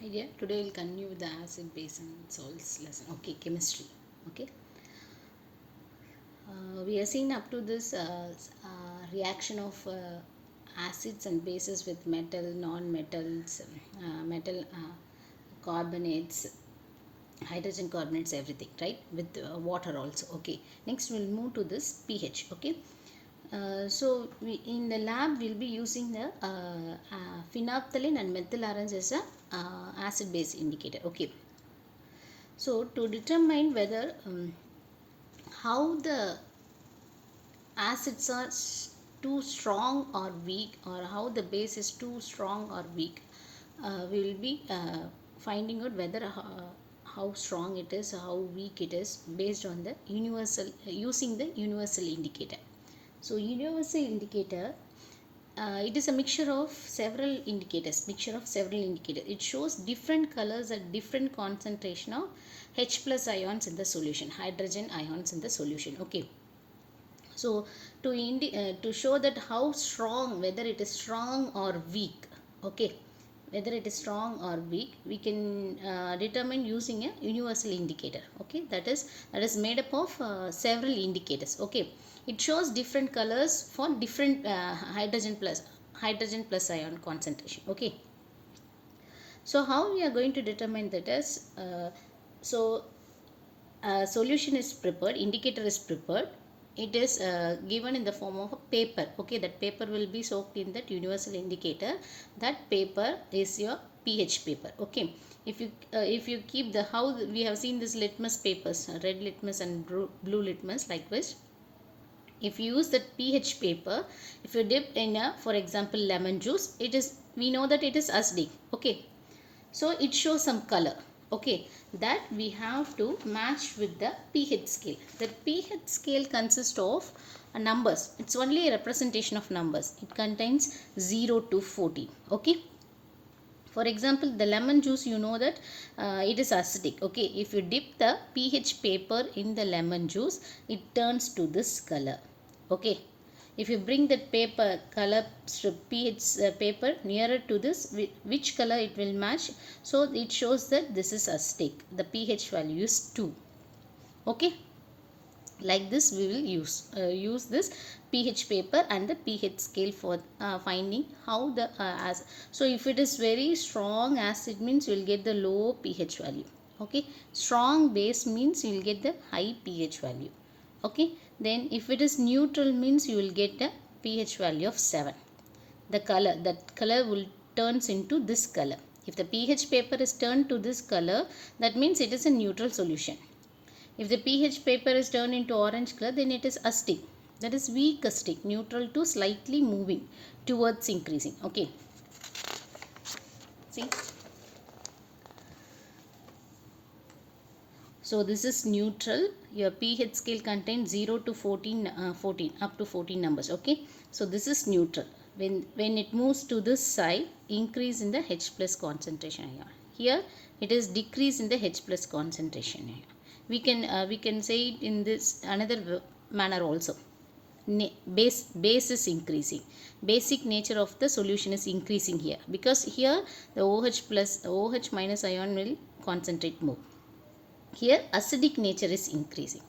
Hi dear, today we'll continue with the acid, base and salts lesson. Okay, chemistry. Okay, we are seeing up to this reaction of acids and bases with metal, non-metals, metal carbonates, hydrogen carbonates, everything, right? With water also. Okay, next we'll move to this pH. Okay, so we in the lab we'll be using the phenolphthalein and methyl orange as a acid base indicator. Okay, so to determine whether how the acids are too strong or weak, or how the base is too strong or weak, we will be finding out whether how strong it is, how weak it is, based on the universal using the universal indicator. So universal indicator, it is a mixture of several indicators. It shows different colors at different concentration of H plus ions in the solution, hydrogen ions in the solution. Okay, so to show that how strong, whether it is strong or weak. Okay, whether it is strong or weak, we can determine using a universal indicator. Okay, that is made up of several indicators. Okay, it shows different colors for different hydrogen plus ion concentration. Okay, so how we are going to determine that is, so solution is prepared, indicator is prepared, it is given in the form of a paper. Okay, that paper will be soaked in that universal indicator. That paper is your pH paper. Okay, if you keep the, how we have seen this litmus papers, red litmus and blue litmus, likewise if you use that pH paper, if you dip in a, for example, lemon juice, it is, we know that it is acidic. Okay, so it shows some color. Okay, that we have to match with the pH scale. The pH scale consists of numbers. It's only a representation of numbers. It contains 0 to 14. Okay, for example, the lemon juice, you know that it is acidic. Okay, if you dip the pH paper in the lemon juice, it turns to this color. Okay, if you bring that paper color strip pH paper nearer to this, which color it will match, so it shows that this is acidic. The pH value is 2. Okay, like this we will use this pH paper and the pH scale for finding how the so if it is very strong acid means you will get the low pH value. Okay, strong base means you will get the high pH value. Okay, then if it is neutral means you will get a pH value of 7. The color, that color will turns into this color. If the pH paper is turned to this color, that means it is a neutral solution. If the pH paper is turned into orange color, then it is acidic. That is weak acidic, neutral to slightly moving towards increasing. Okay. See. So this is neutral. Your pH scale contains 0 to 14, 14 up to 14 numbers. Okay. So this is neutral. When it moves to this side, increase in the H plus concentration ion. Here it is decrease in the H plus concentration ion. We can say it in this another manner also. Base is increasing. Basic nature of the solution is increasing here, because here the OH minus ion will concentrate more. Here acidic nature is increasing.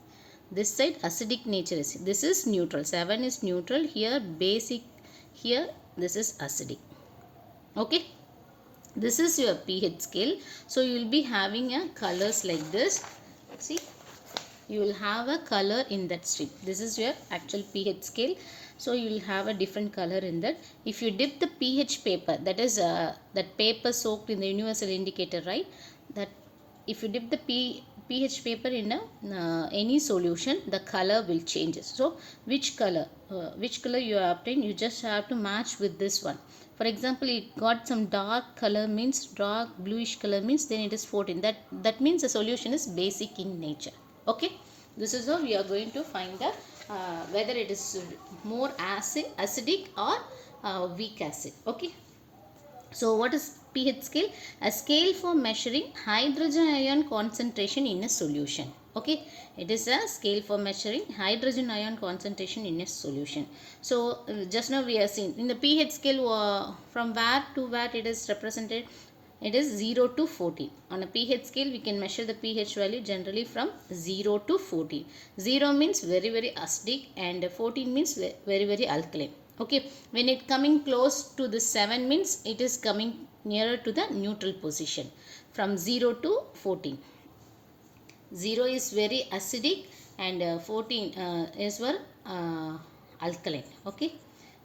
This side acidic nature is, this is neutral. 7 is neutral. Here basic. Here this is acidic. Okay, this is your pH scale. So you will be having a colors like this. See, you will have a color in that strip. This is your actual pH scale. So you will have a different color in that. If you dip the pH paper, that is that paper soaked in the universal indicator, right? That if you dip the pH paper in a any solution, the color will change. So which color you obtain, you just have to match with this one. For example, it got some dark color means, dark bluish color means, then it is 14. That means the solution is basic in nature. Okay, this is how we are going to find the whether it is more acidic or weak acid. Okay, so what is pH scale? A scale for measuring hydrogen ion concentration in a solution. Okay, it is a scale for measuring hydrogen ion concentration in a solution. So just now we have seen in the pH scale from where to where it is represented. It is 0 to 14. On a pH scale, we can measure the pH value generally from 0 to 14. 0 means very very acidic and 14 means very very alkaline. Okay, when it coming close to the 7 means it is coming nearer to the neutral position from 0 to 14. 0 is very acidic and 14 is for alkaline. Okay,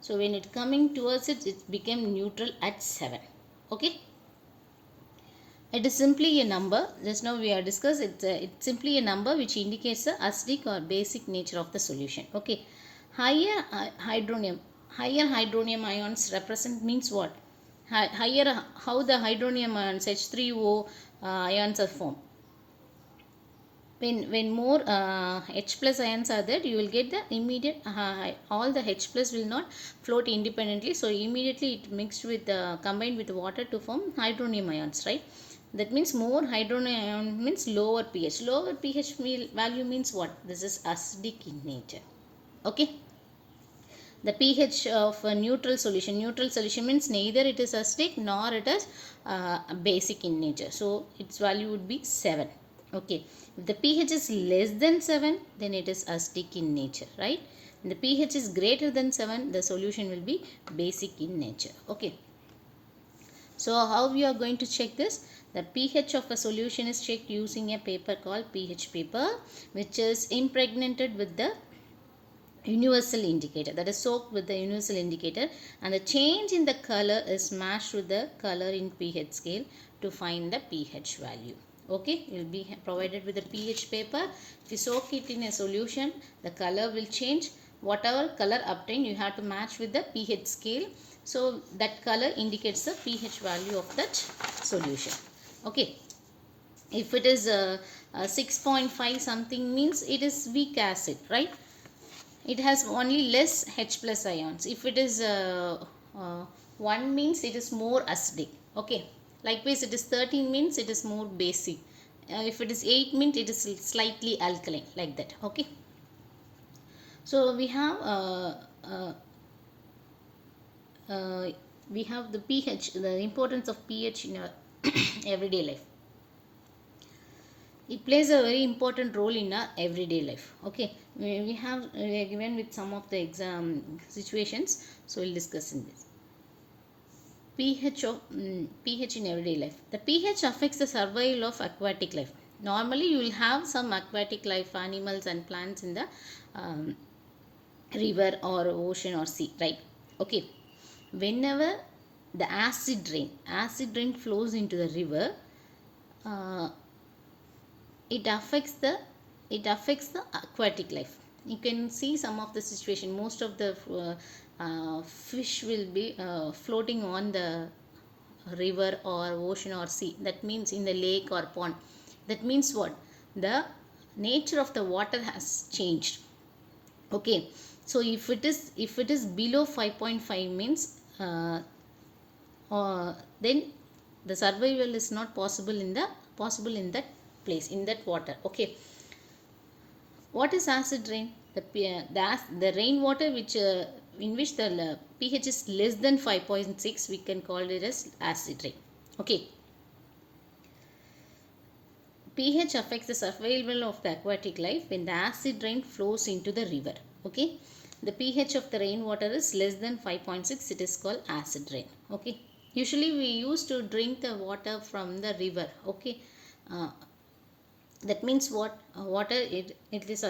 so when it coming towards it, it became neutral at 7. Okay, it is simply a number. Just now we have discussed it's simply a number which indicates the acidic or basic nature of the solution. Okay, higher hydronium ions represent means what? Higher, how the hydronium ions H3O ions are formed. When more H plus ions are there, you will get the immediate all the H plus will not float independently, so immediately it mixed with combined with water to form hydronium ions, right? That means more hydronium ion means lower pH. Lower pH value means what? This is acidic in nature. Okay, the pH of a neutral solution means neither it is acidic nor it is basic in nature, so its value would be 7. Okay, if the pH is less than 7, then it is acidic in nature, right? When the pH is greater than 7, the solution will be basic in nature. Okay, so how we are going to check this? The pH of a solution is checked using a paper called pH paper, which is impregnated with the universal indicator, that is soaked with the universal indicator, and the change in the color is matched with the color in pH scale to find the pH value. Okay, you will be provided with a pH paper. If you soak it in a solution, the color will change. Whatever color obtained, you have to match with the pH scale, so that color indicates the pH value of that solution. Okay, if it is 6.5 something means it is weak acid, right? It has only less H plus ions. If it is 1 means it is more acidic. Okay, likewise it is 13 means it is more basic. If it is 8 means it is slightly alkaline, like that. Okay, so we have the pH, the importance of pH in our everyday life. It plays a very important role in our everyday life. Okay, we are given with some of the exam situations, so we'll discuss in this. pH in everyday life. The pH affects the survival of aquatic life. Normally you will have some aquatic life, animals and plants in the river or ocean or sea, right? Okay, whenever the acid rain flows into the river, it affects the aquatic life. You can see some of the situation. Most of the fish will be floating on the river or ocean or sea. That means in the lake or pond. That means what? The nature of the water has changed. Okay, so if it is below 5.5 means then the survival is not possible in that place, in that water. Okay, what is acid rain? The rainwater which in which the pH is less than 5.6, we can call it as acid rain. Okay, pH affects the survival of the aquatic life when the acid rain flows into the river. Okay, the pH of the rainwater is less than 5.6, it is called acid rain. Okay, usually we used to drink the water from the river. Okay, that means what? Water it is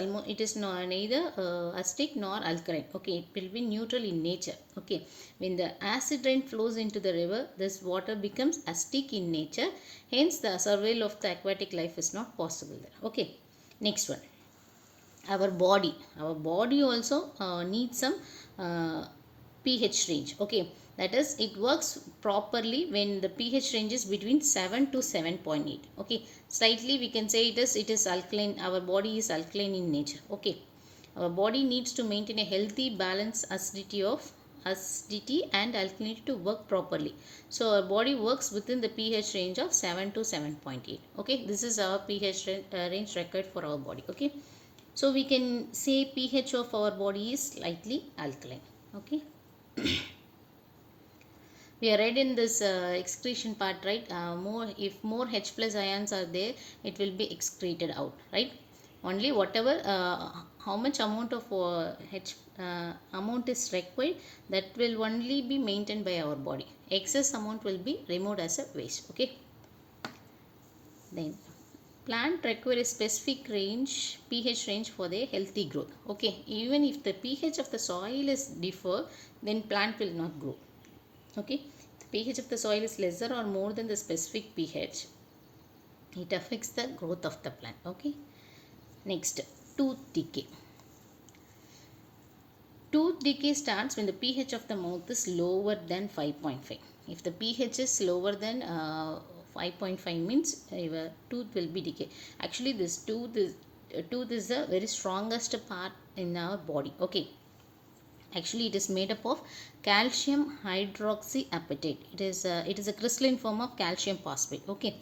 neither acidic nor alkaline. Okay, it will be neutral in nature. Okay, when the acid rain flows into the river, this water becomes acidic in nature, hence the survival of the aquatic life is not possible there. Okay, next one, our body also needs some pH range. Okay, that is, it works properly when the pH range is between 7 to 7.8. Okay, slightly we can say it is alkaline. Our body is alkaline in nature. Okay, our body needs to maintain a healthy balance acidity and alkalinity to work properly. So our body works within the pH range of 7 to 7.8. Okay, this is our pH range required for our body. Okay, so we can say pH of our body is slightly alkaline. Okay. We are read in this excretion part, right? If more H plus ions are there, it will be excreted out, right? Only whatever how much amount of H amount is required, that will only be maintained by our body. Excess amount will be removed as a waste. Okay. Then plant require a specific range, pH range for their healthy growth. Okay, even if the pH of the soil is differ, then plant will not grow. Okay, the pH of the soil is lesser or more than the specific pH, it affects the growth of the plant. Okay, next, tooth decay. Tooth decay starts when the pH of the mouth is lower than 5.5. If the pH is lower than 5.5 means your tooth will be decay. Actually, this tooth is the very strongest part in our body. Okay. Actually, it is made up of calcium hydroxyapatite. It is a crystalline form of calcium phosphate. Okay.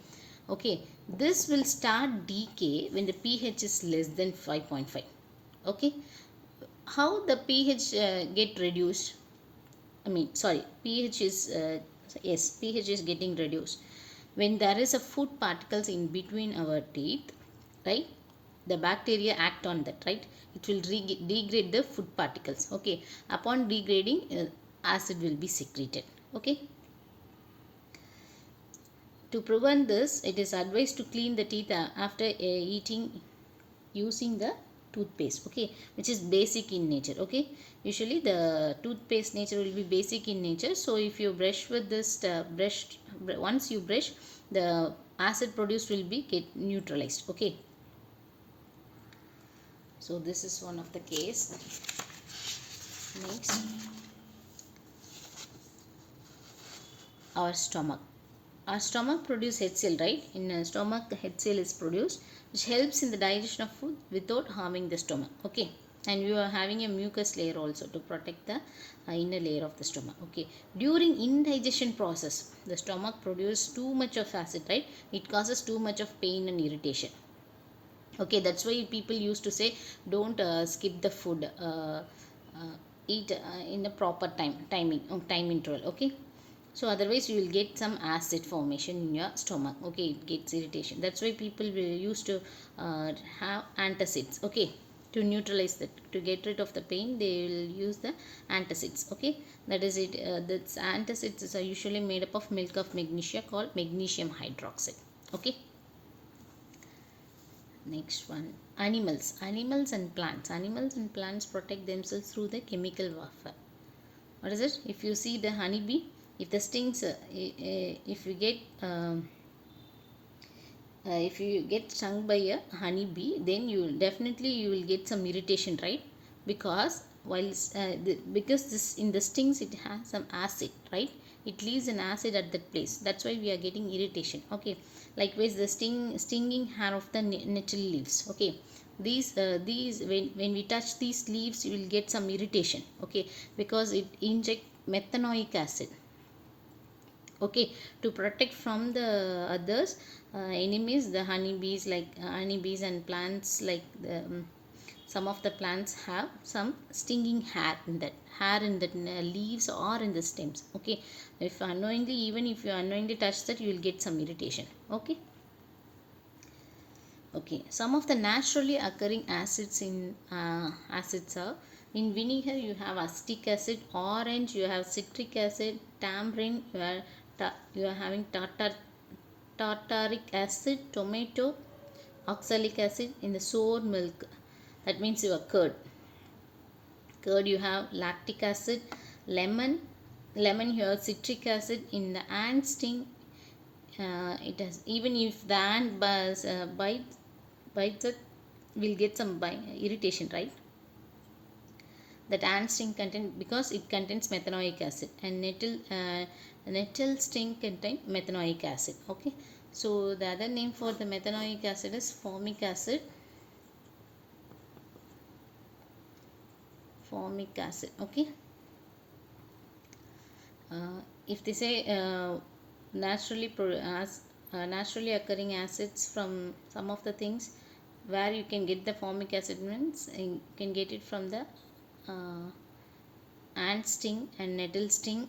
Okay. This will start decay when the pH is less than 5.5. Okay. How the pH get reduced? I mean, sorry, pH is yes, pH is getting reduced when there is a food particles in between our teeth, right? The bacteria act on that, right? It will degrade the food particles. Okay, upon degrading, acid will be secreted. Okay. To prevent this, it is advised to clean the teeth after eating using the toothpaste. Okay, which is basic in nature. Okay, usually the toothpaste nature will be basic in nature. So if you brush with this once you brush, the acid produced will be get neutralized. Okay, so this is one of the case. Next, our stomach produce HCl, right? In stomach, HCl is produced, which helps in the digestion of food without harming the stomach. Okay, and you are having a mucus layer also to protect the inner layer of the stomach. Okay, during indigestion process, the stomach produces too much of acid, right? It causes too much of pain and irritation. Okay, that's why people used to say don't skip the food, eat in a proper time interval. Okay, so otherwise you will get some acid formation in your stomach. Okay, it gets irritation. That's why people will used to have antacids. Okay, to neutralize that, to get rid of the pain, they will use the antacids. Okay, that is it. That's antacids are usually made up of milk of magnesia called magnesium hydroxide. Okay. Next one, animals and plants protect themselves through the chemical warfare. What is it? If you see the honeybee, if the stings if you get if you get stung by a honeybee, then you will get some irritation, right? Because because this in the stings it has some acid, right? It leaves an acid at that place. That's why we are getting irritation. Okay, likewise the stinging hair of the nettle leaves. Okay, these when we touch these leaves, you will get some irritation. Okay, because it inject methanoic acid. Okay, to protect from the others enemies, the honeybees and plants like some of the plants have some stinging hair in that leaves or in the stems. Okay, if unknowingly, even if you unknowingly touch that, you will get some irritation. Okay. Okay, some of the naturally occurring acids are in vinegar you have acetic acid, orange you have citric acid, tamarind you are having tartaric acid, tomato oxalic acid. In the sour milk, that means your curd you have lactic acid, lemon you have citric acid. In the ant sting, it has, even if the ant bites it, will get some irritation, right? That ant sting contain, because it contains methanoic acid, and nettle sting contain methanoic acid. Okay, so the other name for the methanoic acid is formic acid. Okay, if they say naturally occurring acids from some of the things, where you can get the formic acid means you can get it from the ant sting and nettle sting